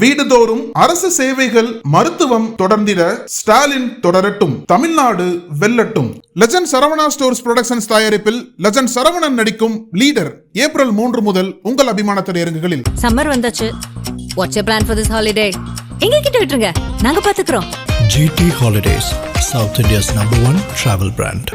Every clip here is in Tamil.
வீடுதோறும் அரசு சேவைகள் மருத்துவம் தொடர்ந்திட ஸ்டாலின் தொடரட்டும், தமிழ்நாடு வெல்லட்டும். லெஜண்ட் சரவணா ஸ்டோர்ஸ் புரொடக்ஷன்ஸ் தயாரிப்பில் லெஜண்ட் சரவணன் நடிக்கும் லீடர் ஏப்ரல் 3 முதல் உங்கள் அபிமான திரையரங்குகளில். சம்மர் வந்தாச்சு. What's your plan for this holiday? எங்க கிட்ட விட்டுருங்க, நாங்க பாத்துக்கிறோம். GT Holidays, South India's #1 travel brand.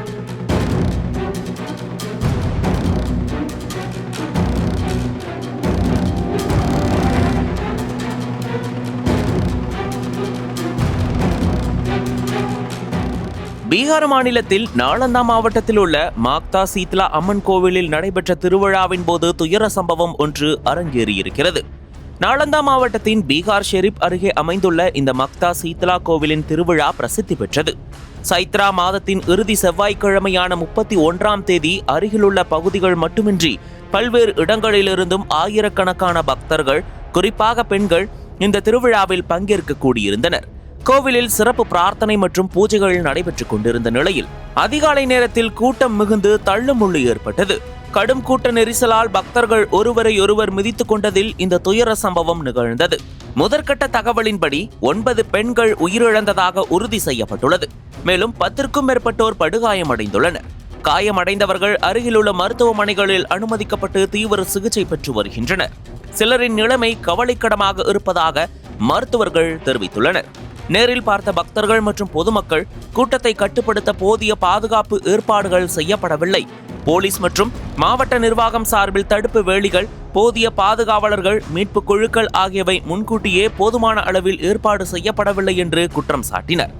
Bihar மாநிலத்தில் நாலந்தா மாவட்டத்தில் உள்ள மாக்தா சீத்லா அம்மன் கோவிலில் நடைபெற்ற திருவிழாவின் போது துயர சம்பவம் ஒன்று அரங்கேறியிருக்கிறது. நாலந்தா மாவட்டத்தின் பீகார் ஷெரீப் அருகே அமைந்துள்ள இந்த மக்தா சீத்லா கோவிலின் திருவிழா பிரசித்தி பெற்றது. சைத்ரா மாதத்தின் இறுதி செவ்வாய்க்கிழமையான 31ஆம் தேதி அருகிலுள்ள பகுதிகள் மட்டுமின்றி பல்வேறு இடங்களிலிருந்தும் ஆயிரக்கணக்கான பக்தர்கள், குறிப்பாக பெண்கள், இந்த திருவிழாவில் பங்கேற்க கூடியிருந்தனர். கோவிலில் சிறப்பு பிரார்த்தனை மற்றும் பூஜைகள் நடைபெற்றுக் கொண்டிருந்த நிலையில் அதிகாலை நேரத்தில் கூட்டம் மிகுந்து தள்ளுமுள்ளு ஏற்பட்டது. கடும் கூட்ட நெரிசலால் பக்தர்கள் ஒருவரையொருவர் மிதித்துக் கொண்டதில் இந்த துயர சம்பவம் நிகழ்ந்தது. முதற்கட்ட தகவலின்படி 9 பெண்கள் உயிரிழந்ததாக உறுதி செய்யப்பட்டுள்ளது. மேலும் 10க்கும் மேற்பட்டோர் படுகாயமடைந்துள்ளனர். காயமடைந்தவர்கள் அருகிலுள்ள மருத்துவமனைகளில் அனுமதிக்கப்பட்டு தீவிர சிகிச்சை பெற்று வருகின்றனர். சிலரின் நிலைமை கவலைக்கிடமாக இருப்பதாக மருத்துவர்கள் தெரிவித்துள்ளனர். நேரில் பார்த்த பக்தர்கள் மற்றும் பொதுமக்கள் கூட்டத்தை கட்டுப்படுத்த போதிய பாதுகாப்பு ஏற்பாடுகள் செய்யப்படவில்லை. போலீஸ் மற்றும் மாவட்ட நிர்வாகம் சார்பில் தடுப்பு வேலிகள், போதிய பாதுகாவலர்கள், மீட்பு குழுக்கள் ஆகியவை முன்கூட்டியே போதுமான அளவில் ஏற்பாடு செய்யப்படவில்லை என்று குற்றம் சாட்டினர்.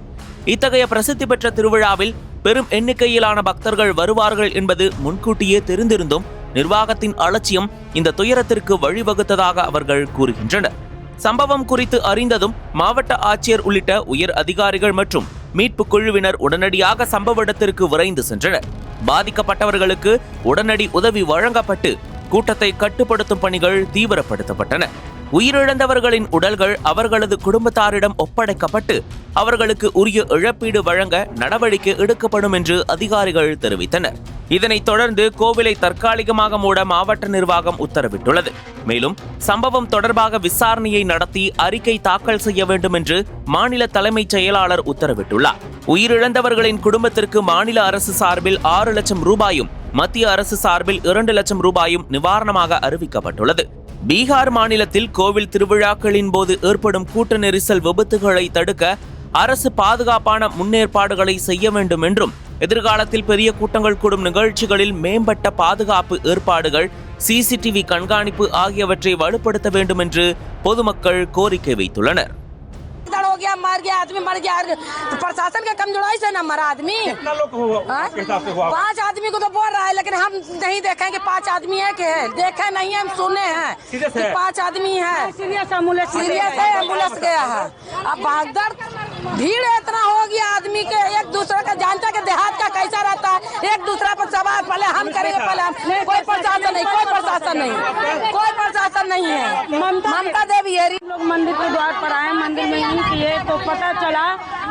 இத்தகைய பிரசித்தி பெற்ற திருவிழாவில் பெரும் எண்ணிக்கையிலான பக்தர்கள் வருவார்கள் என்பது முன்கூட்டியே தெரிந்திருந்தும் நிர்வாகத்தின் அலட்சியம் இந்த துயரத்திற்கு வழிவகுத்ததாக அவர்கள் கூறுகின்றனர். சம்பவம் குறித்து அறிந்ததும் மாவட்ட ஆட்சியர் உள்ளிட்ட உயர் அதிகாரிகள் மற்றும் மீட்பு குழுவினர் உடனடியாக சம்பவ இடத்திற்கு விரைந்து சென்றனர். பாதிக்கப்பட்டவர்களுக்கு உடனடி உதவி வழங்கப்பட்டு கூட்டத்தை கட்டுப்படுத்தும் பணிகள் தீவிரப்படுத்தப்பட்டன. உயிரிழந்தவர்களின் உடல்கள் அவர்களது குடும்பத்தாரிடம் ஒப்படைக்கப்பட்டு அவர்களுக்கு உரிய இழப்பீடு வழங்க நடவடிக்கை எடுக்கப்படும் என்று அதிகாரிகள் தெரிவித்தனர். இதனைத் தொடர்ந்து கோவிலை தற்காலிகமாக மூட மாவட்ட நிர்வாகம் உத்தரவிட்டுள்ளது. மேலும் சம்பவம் தொடர்பாக விசாரணையை நடத்தி அறிக்கை தாக்கல் செய்ய வேண்டும் என்று மாநில தலைமைச் செயலாளர் உத்தரவிட்டுள்ளார். உயிரிழந்தவர்களின் குடும்பத்திற்கு மாநில அரசு சார்பில் 6 லட்சம் ரூபாயும், மத்திய அரசு சார்பில் 2 லட்சம் ரூபாயும் நிவாரணமாக அறிவிக்கப்பட்டுள்ளது. பீகார் மாநிலத்தில் கோவில் திருவிழாக்களின் போது ஏற்படும் கூட்ட நெரிசல் விபத்துகளை தடுக்க அரசு பாதுகாப்பான முன்னேற்பாடுகளை செய்ய வேண்டும் என்றும், எதிர்காலத்தில் பெரிய கூட்டங்கள் கூடும் நிகழ்ச்சிகளில் மேம்பட்ட பாதுகாப்பு ஏற்பாடுகள், CCTV கண்காணிப்பு ஆகியவற்றை வலுப்படுத்த வேண்டும் என்று பொதுமக்கள் கோரிக்கை வைத்துள்ளனர். हो गया, मर गया आदमी, मर गया तो प्रशासन का कमजोरी से ना मरा आदमी। 5 आदमी को तो बोल रहा है, लेकिन हम नहीं देखे कि 5 आदमी है कि है, देखे नहीं, हम सुने हैं कि 5 आदमी है। सीरियस एम्बुलेंस गया है। अब भागदड़ भीड़ इतना हो गया आदमी के, एक दूसरे का जानता के देहात का कैसा रहता है, एक दूसरे पर सवाल पहले हम करेंगे, पहले हम। कोई प्रशासन नहीं, कोई प्रशासन नहीं, कोई प्रशासन नहीं है। ममता देवी है। लोग मंदिर के द्वार पर आए, मंदिर में नहीं किए तो पता चला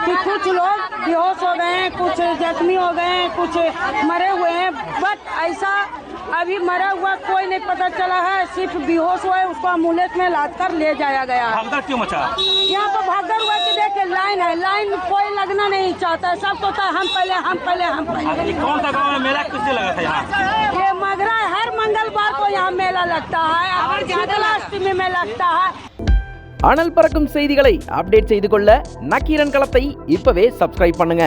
कि कुछ लोग बेहोश हो गए हैं, कुछ जख्मी हो गए हैं, कुछ मरे हुए हैं। बट ऐसा अभी मरा हुआ कोई नहीं पता चला है, सिर्फ बेहोश हुआ है, उसको एम्बुलेंस में लाद कर ले जाया गया। भागदड़ क्यों मचा? यहाँ पर भागदड़ हुआ कि देखिए लाइन है, लाइन कोई लगना नहीं चाहता है, सब सोचता है हम पहले। कौन सा गाँव में मेला किससे लगा था यहाँ? ये मगरा हर मंगलवार को यहाँ मेला लगता है, शीतलाष्टमी में लगता है। அனல் பறக்கும் செய்திகளை அப்டேட் செய்து கொள்ள நக்கீரன் களத்தை இப்பவே சப்ஸ்கிரைப் பண்ணுங்க.